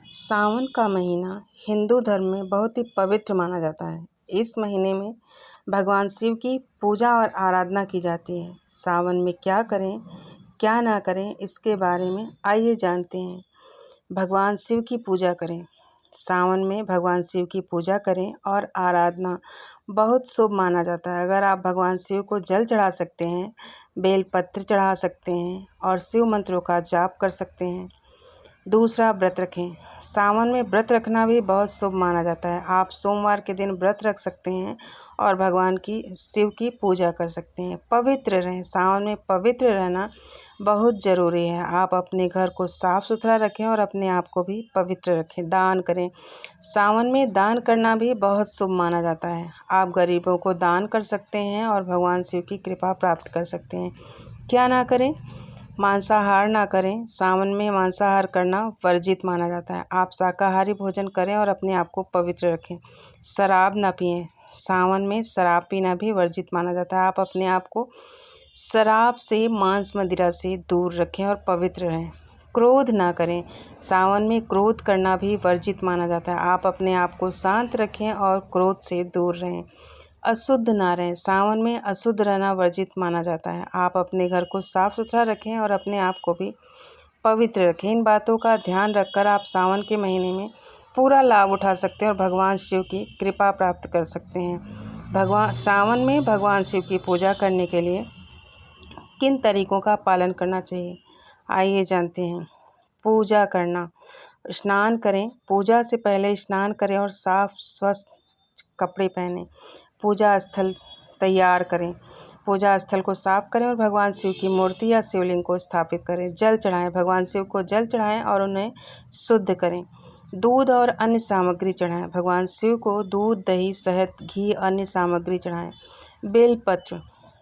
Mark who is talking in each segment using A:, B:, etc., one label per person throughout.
A: सावन का महीना हिंदू धर्म में बहुत ही पवित्र माना जाता है। इस महीने में भगवान शिव की पूजा और आराधना की जाती है। सावन में क्या करें क्या ना करें इसके बारे में आइए जानते हैं। भगवान शिव की पूजा करें। सावन में भगवान शिव की पूजा करें और आराधना बहुत शुभ माना जाता है। अगर आप भगवान शिव को जल चढ़ा सकते हैं, बेलपत्र चढ़ा सकते हैं और शिव मंत्रों का जाप कर सकते हैं। दूसरा, व्रत रखें। सावन में व्रत रखना भी बहुत शुभ माना जाता है। आप सोमवार के दिन व्रत रख सकते हैं और भगवान की शिव की पूजा कर सकते हैं। पवित्र रहें। सावन में पवित्र रहना बहुत ज़रूरी है। आप अपने घर को साफ़ सुथरा रखें और अपने आप को भी पवित्र रखें। दान करें। सावन में दान करना भी बहुत शुभ माना जाता है। आप गरीबों को दान कर सकते हैं और भगवान शिव की कृपा प्राप्त कर सकते हैं। क्या ना करें? मांसाहार ना करें। सावन में मांसाहार करना वर्जित माना जाता है। आप शाकाहारी भोजन करें और अपने आप को पवित्र रखें। शराब ना पिएं। सावन में शराब पीना भी वर्जित माना जाता है। आप अपने आप को शराब से, मांस मदिरा से दूर रखें और पवित्र रहें। क्रोध ना करें। सावन में क्रोध करना भी वर्जित माना जाता है। आप अपने आप को शांत रखें और क्रोध से दूर रहें। अशुद्ध ना रहें। सावन में अशुद्ध रहना वर्जित माना जाता है। आप अपने घर को साफ़ सुथरा रखें और अपने आप को भी पवित्र रखें। इन बातों का ध्यान रखकर आप सावन के महीने में पूरा लाभ उठा सकते हैं और भगवान शिव की कृपा प्राप्त कर सकते हैं। सावन में भगवान शिव की पूजा करने के लिए किन तरीकों का पालन करना चाहिए, आइए जानते हैं। पूजा करना। स्नान करें। पूजा से पहले स्नान करें और साफ स्वस्थ कपड़े पहनें। पूजा स्थल तैयार करें। पूजा स्थल को साफ करें और भगवान शिव की मूर्ति या शिवलिंग को स्थापित करें। जल चढ़ाएं। भगवान शिव को जल चढ़ाएं और उन्हें शुद्ध करें। दूध और अन्य सामग्री चढ़ाएं। भगवान शिव को दूध, दही, शहद, घी, अन्य सामग्री चढ़ाएं। बेलपत्र।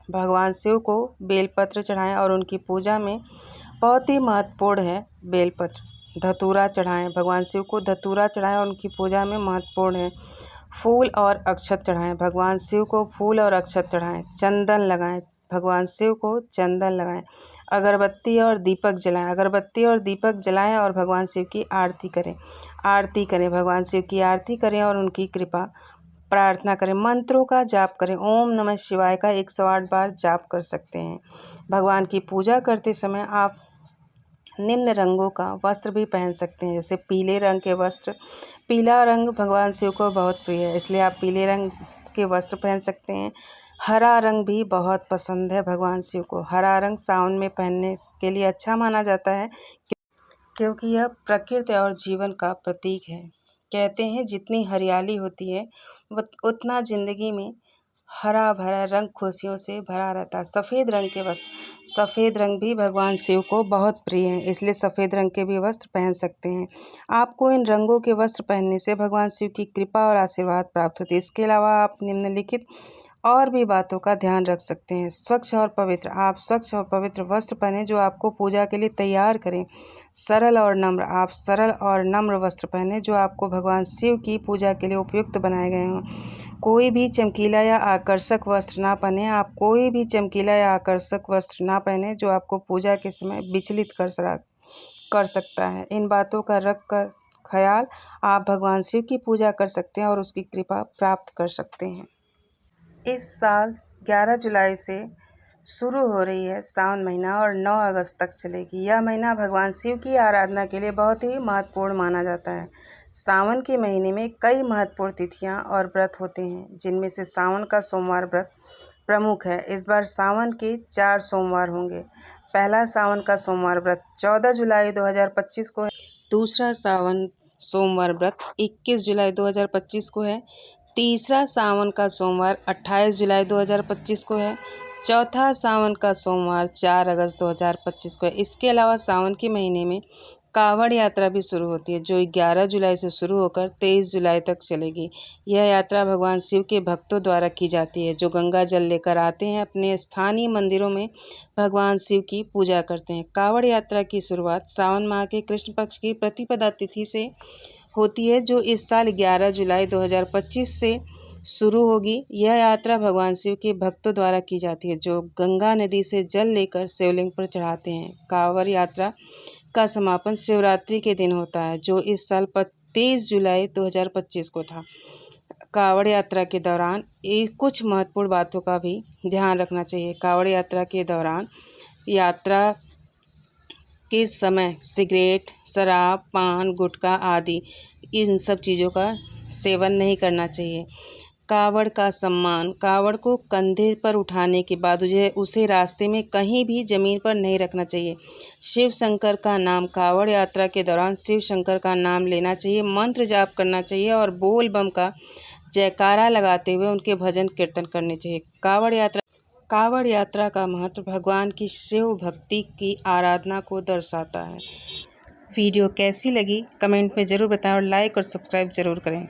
A: भगवान शिव को बेलपत्र चढ़ाएं और उनकी पूजा में बहुत ही महत्वपूर्ण है बेलपत्र। धतूरा चढ़ाएं। भगवान शिव को धतूरा चढ़ाएं और उनकी पूजा में महत्वपूर्ण है। फूल और अक्षत चढ़ाएं। भगवान शिव को फूल और अक्षत चढ़ाएं। चंदन लगाएं। भगवान शिव को चंदन लगाएं। अगरबत्ती और दीपक जलाएं। अगरबत्ती और दीपक जलाएं और भगवान शिव की आरती करें। भगवान शिव की आरती करें और उनकी कृपा प्रार्थना करें। मंत्रों का जाप करें। ओम नमः शिवाय का 108 बार जाप कर सकते हैं। भगवान की पूजा करते समय आप निम्न रंगों का वस्त्र भी पहन सकते हैं, जैसे पीले रंग के वस्त्र। पीला रंग भगवान शिव को बहुत प्रिय है, इसलिए आप पीले रंग के वस्त्र पहन सकते हैं। हरा रंग भी बहुत पसंद है भगवान शिव को। हरा रंग सावन में पहनने के लिए अच्छा माना जाता है क्योंकि यह प्रकृति और जीवन का प्रतीक है। कहते हैं जितनी हरियाली होती है उतना ज़िंदगी में हरा भरा रंग खुशियों से भरा रहता है। सफ़ेद रंग के वस्त्र। सफ़ेद रंग भी भगवान शिव को बहुत प्रिय है, इसलिए सफ़ेद रंग के भी वस्त्र पहन सकते हैं। आपको इन रंगों के वस्त्र पहनने से भगवान शिव की कृपा और आशीर्वाद प्राप्त होती है। इसके अलावा आप निम्नलिखित और भी बातों का ध्यान रख सकते हैं। स्वच्छ और पवित्र। आप स्वच्छ और पवित्र वस्त्र पहनें जो आपको पूजा के लिए तैयार करें। सरल और नम्र। आप सरल और नम्र वस्त्र पहनें जो आपको भगवान शिव की पूजा के लिए उपयुक्त बनाए गए हों। कोई भी चमकीला या आकर्षक वस्त्र ना पहने। आप कोई भी चमकीला या आकर्षक वस्त्र ना पहने जो आपको पूजा के समय विचलित कर सकता है। इन बातों का रख कर ख्याल आप भगवान शिव की पूजा कर सकते हैं और उसकी कृपा प्राप्त कर सकते हैं। इस साल 11 जुलाई से शुरू हो रही है सावन महीना और 9 अगस्त तक चलेगी। यह महीना भगवान शिव की आराधना के लिए बहुत ही महत्वपूर्ण माना जाता है। सावन के महीने में कई महत्वपूर्ण तिथियां और व्रत होते हैं, जिनमें से सावन का सोमवार व्रत प्रमुख है। इस बार सावन के 4 सोमवार होंगे। पहला सावन का सोमवार व्रत 14 जुलाई 2025 को है। दूसरा सावन सोमवार व्रत 21 जुलाई 2025 को है। तीसरा सावन का सोमवार 28 जुलाई 2025 को है। चौथा सावन का सोमवार 4 अगस्त 2025 को है। इसके अलावा सावन के महीने में कांवड़ यात्रा भी शुरू होती है, जो 11 जुलाई से शुरू होकर 23 जुलाई तक चलेगी। यह यात्रा भगवान शिव के भक्तों द्वारा की जाती है, जो गंगा जल लेकर आते हैं, अपने स्थानीय मंदिरों में भगवान शिव की पूजा करते हैं। कांवड़ यात्रा की शुरुआत सावन माह के कृष्ण पक्ष की प्रतिपदा तिथि से होती है, जो इस साल 11 जुलाई 2025 से शुरू होगी। यह यात्रा भगवान शिव के भक्तों द्वारा की जाती है, जो गंगा नदी से जल लेकर शिवलिंग पर चढ़ाते हैं। कांवड़ यात्रा का समापन शिवरात्रि के दिन होता है, जो इस साल 23 जुलाई 2025 को था। कावड़ यात्रा के दौरान कुछ महत्वपूर्ण बातों का भी ध्यान रखना चाहिए। कावड़ यात्रा के दौरान यात्रा के समय सिगरेट, शराब, पान, गुटखा आदि इन सब चीज़ों का सेवन नहीं करना चाहिए। कावड़ का सम्मान, कावड़ को कंधे पर उठाने के बाद उसे रास्ते में कहीं भी ज़मीन पर नहीं रखना चाहिए। शिव शंकर का नाम, कावड़ यात्रा के दौरान शिव शंकर का नाम लेना चाहिए, मंत्र जाप करना चाहिए और बोल बम का जयकारा लगाते हुए उनके भजन कीर्तन करने चाहिए। कावड़ यात्रा का महत्व भगवान की शिव भक्ति की आराधना को दर्शाता है। वीडियो कैसी लगी कमेंट में ज़रूर बताएं और लाइक और सब्सक्राइब ज़रूर करें।